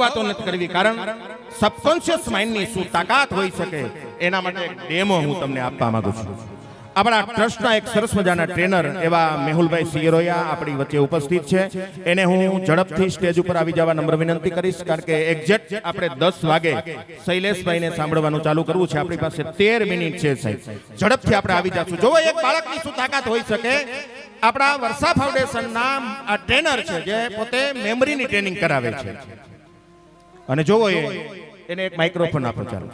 વાતો નથી કરવી, કારણ સબકોન્શિયસ માઇન્ડની શું તાકાત હોઈ શકે એના માટે એક ડેમો હું તમને આપવા માંગુ છું. આપણા ટ્રસ્ટના એક સરસ મજાના ટ્રેનર એવા મેહુલભાઈ સિયરોયા આપણી વચ્ચે ઉપસ્થિત છે. એને હું ઝડપથી સ્ટેજ ઉપર આવી જવા નમ્ર વિનંતી કરીશ, કારણ કે એક્ઝેક્ટ આપણે 10 વાગે શૈલેષભાઈને સાંભળવાનું ચાલુ કરવું છે. આપણી પાસે 13 મિનિટ છે સાહેબ, ઝડપથી આપણે આવી જશું. જોવો એક બાળકની શું તાકાત હોઈ શકે. આપણા વર્ષા ફાઉન્ડેશનના આ ટ્રેનર છે જે પોતે મેમરીની ટ્રેનિંગ કરાવે છે. અને જોવો એને એક માઇક્રોફોન આપો. ચાલો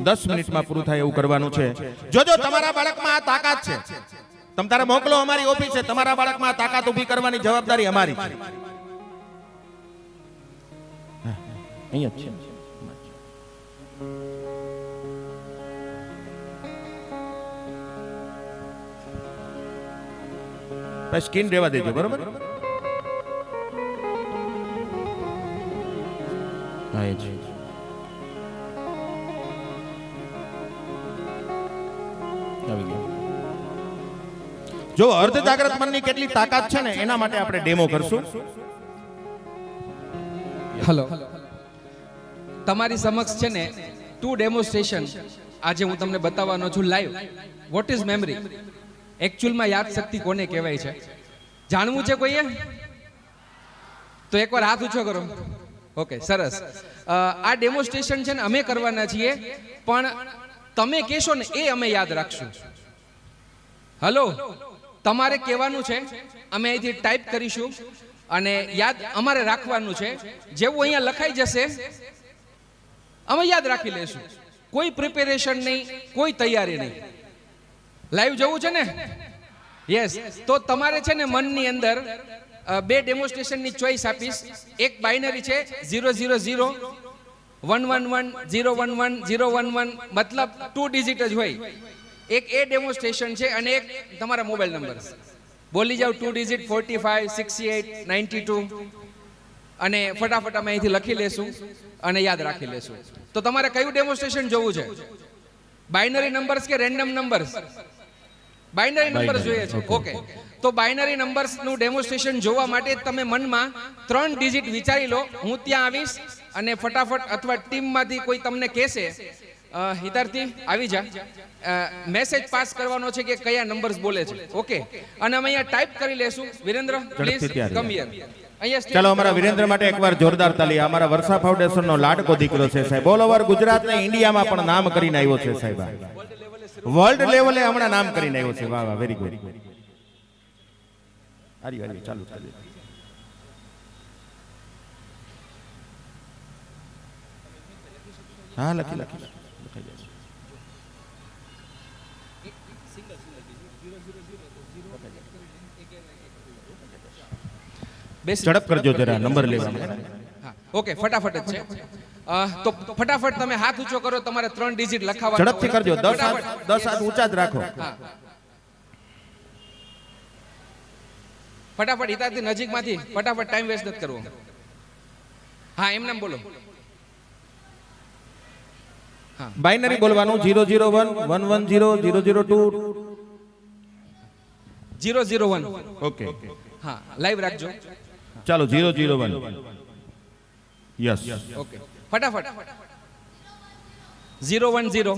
10 મિનિટમાં પૂરું થાય એવું કરવાનું છે. જોજો તમારા બાળકમાં આ તાકાત છે, તમ તારે મોકલો અમારી ઓફિસે. તમારા બાળકમાં આ તાકાત ઊભી કરવાની જવાબદારી અમારી છે. અહીંયા છે. સ્કીન રહેવા દેજો, બરોબર? હા એ છે. જો અર્ધ જાગ્રત મનની કેટલી તાકાત છે ને એના માટે આપણે ડેમો કરશું. હેલો, તમારી સમક્ષ છે ને 2 ડેમોન્સ્ટ્રેશન આજે હું તમને બતાવવાનો છું લાઈવ. What is memory? એકચ્યુઅલમાં યાદ શક્તિ કોને કહેવાય છે જાણવું છે કોઈએ? તો એકવાર હાથ ઊંચો કરો. ઓકે, સરસ. આ ડેમોન્સ્ટ્રેશન છે ને અમે કરવાના છીએ, પણ તમે કહેશો ને એ અમે યાદ રાખશું. હલો, તમારે કહેવાનું છે, અમે અહીંથી ટાઈપ કરીશું અને યાદ અમારે રાખવાનું છે. જેવું અહીંયા લખાઈ જશે અમે યાદ રાખી લેશું. કોઈ પ્રિપેરેશન નહીં, કોઈ તૈયારી નહીં. લાઈવ જવું છે ને? યસ. તો તમારે છે ને મનની અંદર 2 ડેમોન્સ્ટ્રેશનની ચોઈસ આપીશ. એક બાઇનરી છે 000 111 011 011, મતલબ 2 ડિજિટ જ હોય. એક એ ડેમોન્સ્ટ્રેશન છે અને એક તમારા મોબાઈલ નંબર. બોલી જાવ 2 ડિજિટ 45 68 92, અને ફટાફટ અમે અહીંથી લખી લેશું અને યાદ રાખી લેશું. તો તમારે કયું ડેમોન્સ્ટ્રેશન જોવું છે? બાઇનરી નંબર્સ કે રેન્ડમ નંબર્સ? બાઇનરી નંબર્સ જોઈએ છે. ઓકે, તો બાઇનરી નંબર્સનું ડેમોન્સ્ટ્રેશન જોવા માટે તમે મનમાં 3 ડિજિટ વિચારી લો. હું ત્યાં આવીશ અને ફટાફટ અથવા ટીમમાંથી કોઈ તમને કહેશે હિતાર્થી આવી જા, મેસેજ પાસ કરવાનો છે કે કયા નંબર્સ બોલે છે. ઓકે, અને અમે અહીંયા ટાઈપ કરી લેશું. Virendra please come here. ચાલો અમારા વિરેન્દ્ર માટે એકવાર જોરદાર તાલી. અમારા વર્ષા ફાઉન્ડેશનનો લાડકો દીકરો છે સાહેબ. ઓલ ઓવર ગુજરાત ને ઇન્ડિયામાં પણ નામ કરીને આવ્યો છે સાહેબ. વર્લ્ડ લેવલે હમણાં નામ કરીને આવ્યો છે. વાહ વાહ, વેરી ગુડ. ચાલુ હા, લખી લખી ઝડપ કરજો જરા નંબર લેવામાં. ઓકે, ફટાફટ જ છે. તો ફટાફટ તમે હાથ ઊંચો કરો. તમારે 3 ડિજિટ લખાવવા. ઝડપથી કરજો. 10 હાથ ઊંચા જ રાખો. ફટાફટ હિતાથી નજીકમાંથી ફટાફટ, ટાઈમ વેસ્ટ નથી કરવો. હા, એમ નામ બોલો. બાઇનરી બોલવાનું 001 110 002 001. ઓકે, હા, લાઈવ રાખજો. ચાલો 001. યસ, ઓકે, ફટાફટ 010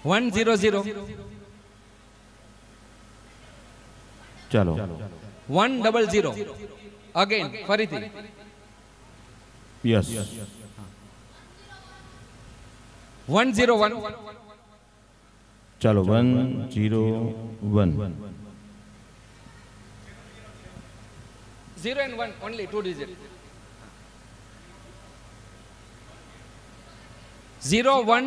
100. ચાલો 100 અગેન, ફરીથી. યસ 101. ચાલો 101. 0 and 1 only 2 digit. 010.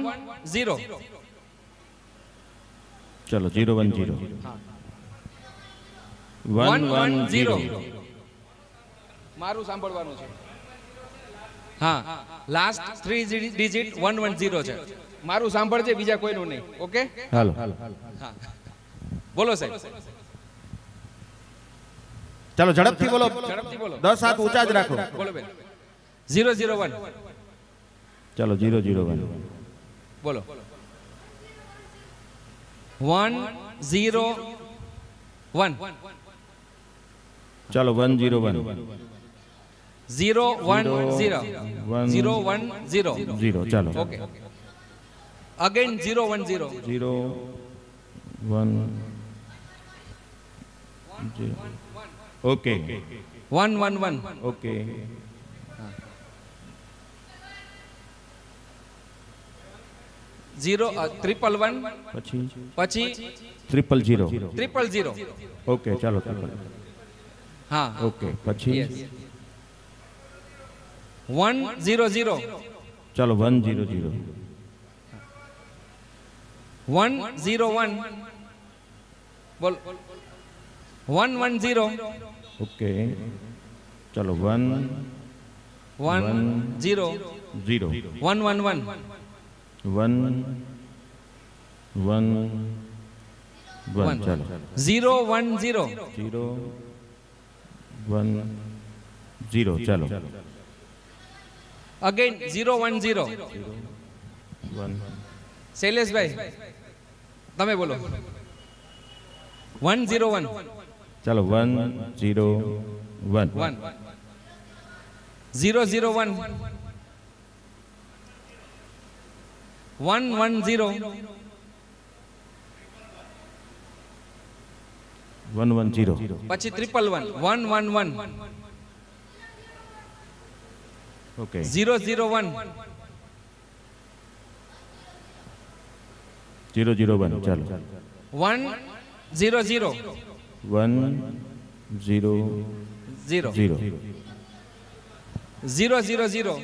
ચાલો 010. 110. મારું સાંભળવાનું છે. હા, લાસ્ટ 3 ડિજિટ 110 છે. મારું સાંભળજે, બીજા કોઈનું નહીં. ઓકે, હાલો. હા, બોલો સાહેબ. ચાલો ઝડપથી બોલો. ઝડપથી બોલો. 10 હાથ ઊંચા જ રાખો. બોલો બેન. 001. ચાલો 001. બોલો. 1 0 1 ચાલો 101 0 1 0 0 1 0 0 ચાલો okay again 0 1 0 0 1 0 okay 1 1 1 okay 0 triple 1 પછી પછી 000 ટ્રિપલ 0 ઓકે ચાલો triple. હા ઓકે પછી યસ 1 0 0 ચાલો 100 1 0 1 બોલ 1 1 0 ઓકે ચાલો 1 1 0 0 1 1 1 1 1 1 ચાલો 0 1 0 0 1 0 ચાલો અગેન 0 1 0 1 શૈલેષભાઈ તમે બોલો 1 0 1 ચાલો 1 0 1 1 0 0 1 1 1 0 110 પછી ટ્રિપલ 1 1 1 1 ઓકે 0 0 1 001 ચાલો 1 0 0 1 0 0 0 0 0 0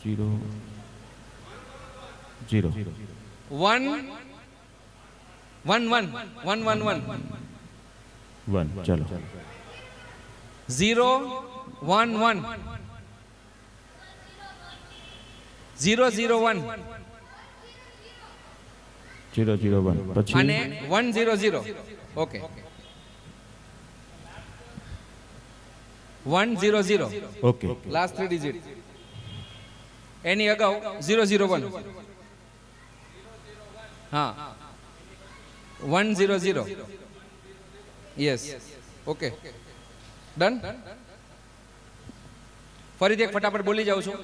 0 0 0 1 1 1 1 1 1 1 ચાલો 0 1 1 0 0 1 001 પછી અને 1 0 0 ઓકે 1 0 0 ઓકે લાસ્ટ 3 ડિજિટ એની અગાઉ 0 0 1 હા 1 0 0 યસ ઓકે ડન ફરીથી એક ફટાફટ બોલી જાઉં છું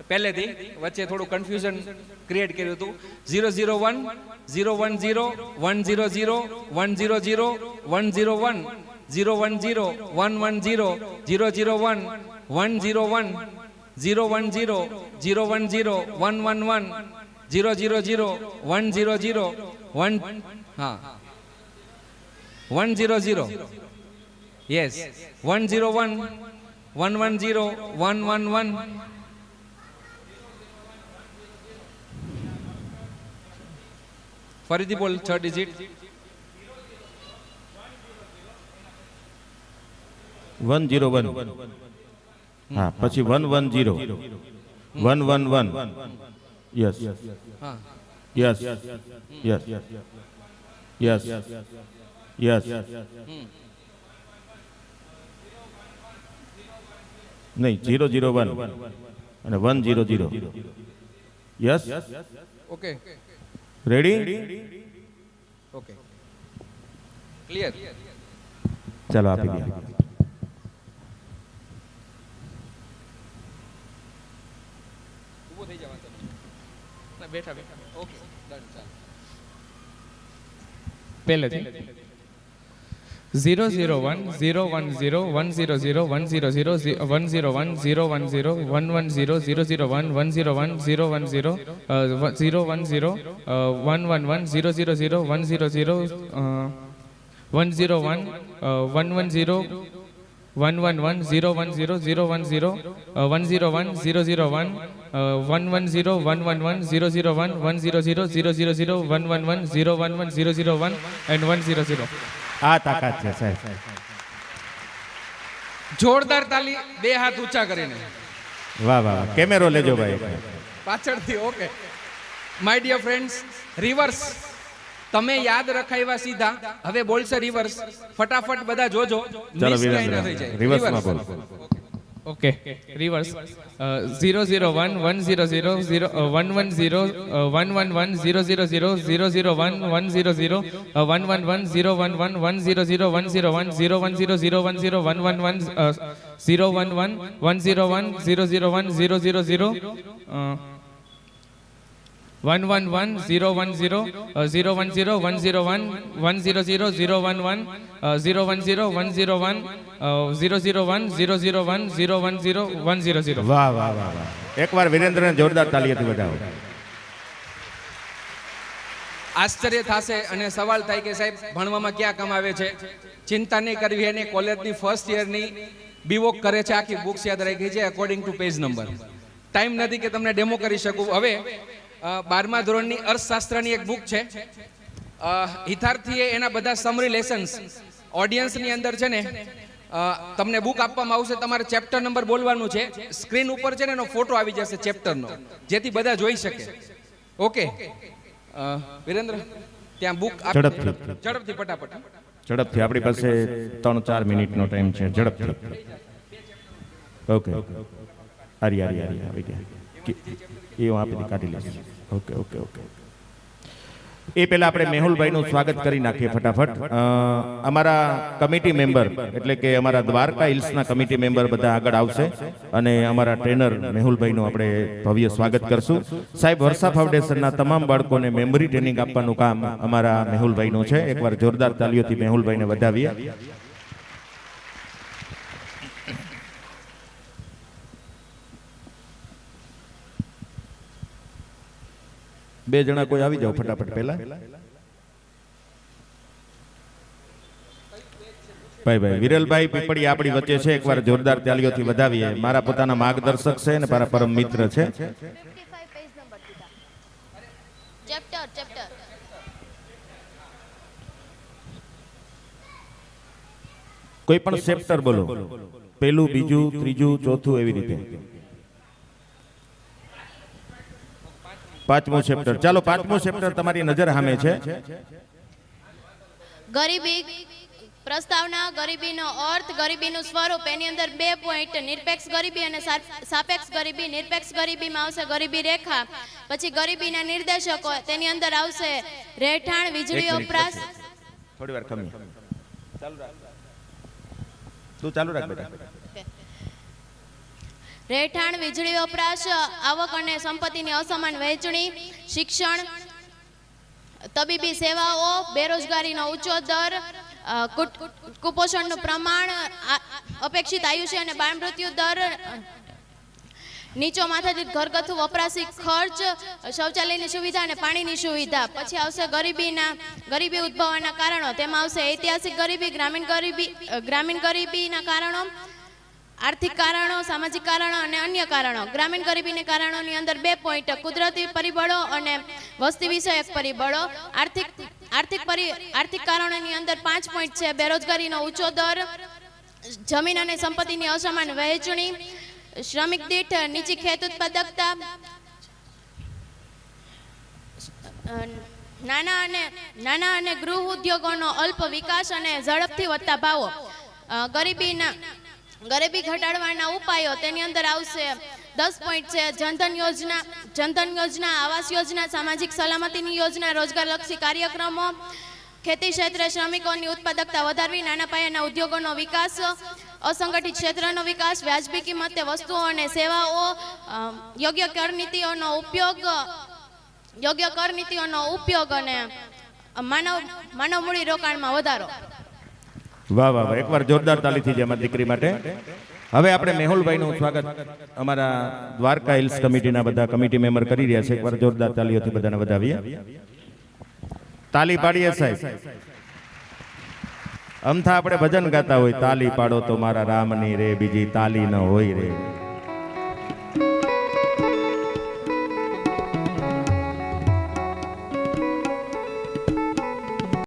પહેલેથી વચ્ચે થોડું કન્ફ્યુઝન ક્રિએટ કર્યું હતું 0 0 1 0 1 0 1 0 0 1 0 0 1 0 1 0 1 0 1 1 0 0 0 1 1 0 1 0 1 0 0 1 0 1 1 1 0 0 0 1 0 0 1 હા 1 0 0 યસ 1 0 1 1 1 0 1 1 1 ફરીથી બોલ 6 ડિજિટ 101 હા પછી 110 111 યસ હા યસ યસ યસ યસ નહીં 001 અને 100 yes okay ready okay clear ચાલો આપી દઈએ ઊભો થઈ જવાનું ના બેઠા બેઠા ઓકે ડન ચાલ પહેલેથી 001 010 100 100 101 010 110 001 101 010 010 111 000 100 101 110 111 010 010 101 001 110 111 001 100 000 111 011 001 and 100 આ તાકાત છે સાહેબ જોરદાર તાલી બે હાથ ઊંચા કરીને વાહ વાહ વાહ. કેમેરો લેજો ભાઈ પાછળથી ઓકે માય ડિયર ફ્રેન્ડ્સ રિવર્સ તમે યાદ રખાવ્યા સીધા હવે બોલશે રિવર્સ ફટાફટ બધા જોજો ચાલો મિસ કાંઈ ન થઈ વિરેન્દ્ર જાય રિવર્સમાં Reverse. બોલ ઓકે રિવર્સ 001 100 110 111 000 001 100 111 011 100 101 010 010 110 111 011 101 001 000 111 010 010 101 100 011 010 101 001 001 010 100. વાહ વાહ વાહ વાહ, એકવાર વિરેન્દ્રને જોરદાર તાલીઓથી વધાવો. આશ્ચર્ય થશે અને સવાલ થાય કે સાહેબ ભણવામાં ક્યાં કામ આવે છે. ચિંતા નહીં કરવી, એને કોલેજની ફર્સ્ટ યરની બીવોક કરે છે, આખી બુક્સ યાદ રાખી છે according to page number. Time નથી કે તમને ડેમો કરી શકું. હવે 12મા ધોરણની અર્થશાસ્ત્રની એક બુક છે, હિતાર્થીએ એના બધા સમરી લેસન્સ ઓડિયન્સની અંદર છે ને તમને બુક આપવામાં આવશે, તમારે ચેપ્ટર નંબર બોલવાનું છે. સ્ક્રીન ઉપર છે ને એનો ફોટો આવી જશે ચેપ્ટરનો, જેથી બધા જોઈ શકે. ઓકે વિરેન્દ્ર, ત્યાં બુક ઝડપથી ફટાફટ. ઝડપથી, આપણી પાસે 3-4 મિનિટનો ટાઈમ છે. ઝડપથી. ઓકે, આરી આવી ગયા. એ હું આપી કાઢી લઈશ. Okay okay okay. એ પહેલા આપણે મેહુલભાઈનું સ્વાગત કરી નાખીએ ફટાફટ. અમારા કમિટી મેમ્બર એટલે કે અમારા દ્વારકા હિલ્સના કમિટી મેમ્બર બધા આગળ આવશે અને અમારા ટ્રેનર મેહુલભાઈનું આપણે ભવ્ય સ્વાગત કરશું. સાહેબ, વર્ષા ફાઉન્ડેશનના તમામ બાળકોને મેમરી ટ્રેનિંગ આપવાનું કામ અમારા મેહુલભાઈનું છે. એકવાર જોરદાર તાલીઓથી મેહુલભાઈને વધાવીએ. બે જણા કોઈ આવી જાઓ ફટાફટ પહેલા. ભાઈ વિરલભાઈ પીપળી આપણી વચ્ચે છે, એકવાર જોરદાર તાલીઓથી વધાવીએ. મારા પોતાના માર્ગદર્શક છે અને મારા પરમ મિત્ર છે. કોઈ પણ ચેપ્ટર બોલો, પહેલું, બીજું, ત્રીજું, ચોથું, એવી રીતે. 5મું ચેપ્ટર. ચાલો, 5મું ચેપ્ટર તમારી નજર સામે છે. ગરીબી પ્રસ્તાવના, ગરીબીનો અર્થ, ગરીબીનું સ્વરૂપ. એની અંદર 2 પોઈન્ટ, નિરપેક્ષ ગરીબી અને સાપેક્ષ ગરીબી. નિરપેક્ષ ગરીબીમાં આવશે ગરીબી રેખા, પછી ગરીબીના નિર્દેશકો. તેની અંદર આવશે રહેઠાણ, વીજળી વપરાશ. થોડી વાર ખમી. ચાલુ રાખ. તું ચાલુ રાખ બેટા. રહેઠાણ, વીજળી વપરાશ, આવક અને સંપત્તિની અસમાન વહેંચણી, શિક્ષણ, તબીબી સેવાઓ, બેરોજગારીનો ઊંચો દર, કુપોષણનું પ્રમાણ, અપેક્ષિત આયુષ્ય અને બાળ મૃત્યુ દર, નીચો માથાદીઠ ઘરગથ્થુ વપરાશી ખર્ચ, શૌચાલયની સુવિધા અને પાણીની સુવિધા. પછી આવશે ગરીબી ઉદ્ભવવાના કારણો. તેમાં આવશે ઐતિહાસિક ગરીબી, ગ્રામીણ ગરીબીના કારણો, આર્થિક કારણો, સામાજિક કારણો અને અન્ય કારણો. ગ્રામીણ ગરીબીના કારણોની અંદર 2 પોઈન્ટ, કુદરતી પરિબળો અને વસ્તી વિષયક પરિબળો. આર્થિક કારણોની અંદર 5 પોઈન્ટ છે, બેરોજગારીનો ઊંચો દર, જમીન અને સંપત્તિની અસમાન વહેંચણી, શ્રમિક દીઠ નીચી ખેત ઉત્પાદકતા, નાના અને ગૃહ ઉદ્યોગોનો અલ્પ વિકાસ અને ઝડપથી વધતા ભાવો. ગરીબી ઘટાડવાના ઉપાયો, તેની અંદર આવશે 10 પોઈન્ટ છે, જનધન યોજના, આવાસ યોજના, સામાજિક સલામતીની યોજના, રોજગારલક્ષી કાર્યક્રમો, ખેતી ક્ષેત્રે શ્રમિકોની ઉત્પાદકતા વધારવી, નાના પાયાના ઉદ્યોગોનો વિકાસ, અસંગઠિત ક્ષેત્રનો વિકાસ, વ્યાજબી કિંમતે વસ્તુઓ અને સેવાઓ, યોગ્ય કર નીતિઓનો ઉપયોગ અને માનવ મૂડી રોકાણમાં વધારો. વાહ વાહ વાહ, એકવાર જોરદાર તાલીથી છે અમારી દીકરી માટે. હવે આપણે મેહુલભાઈનું સ્વાગત અમારા દ્વારકા હિલ્સ કમિટીના બધા કમિટી મેમ્બર કરી રહ્યા છે. એકવાર જોરદાર તાલીઓથી બધાને વધાવીએ. તાલી પાડીએ સાહેબ. અમથા આપણે ભજન ગાતા હોય, તાલી પાડો તો મારા રામની રે, બીજી તાલી ન હોય રે.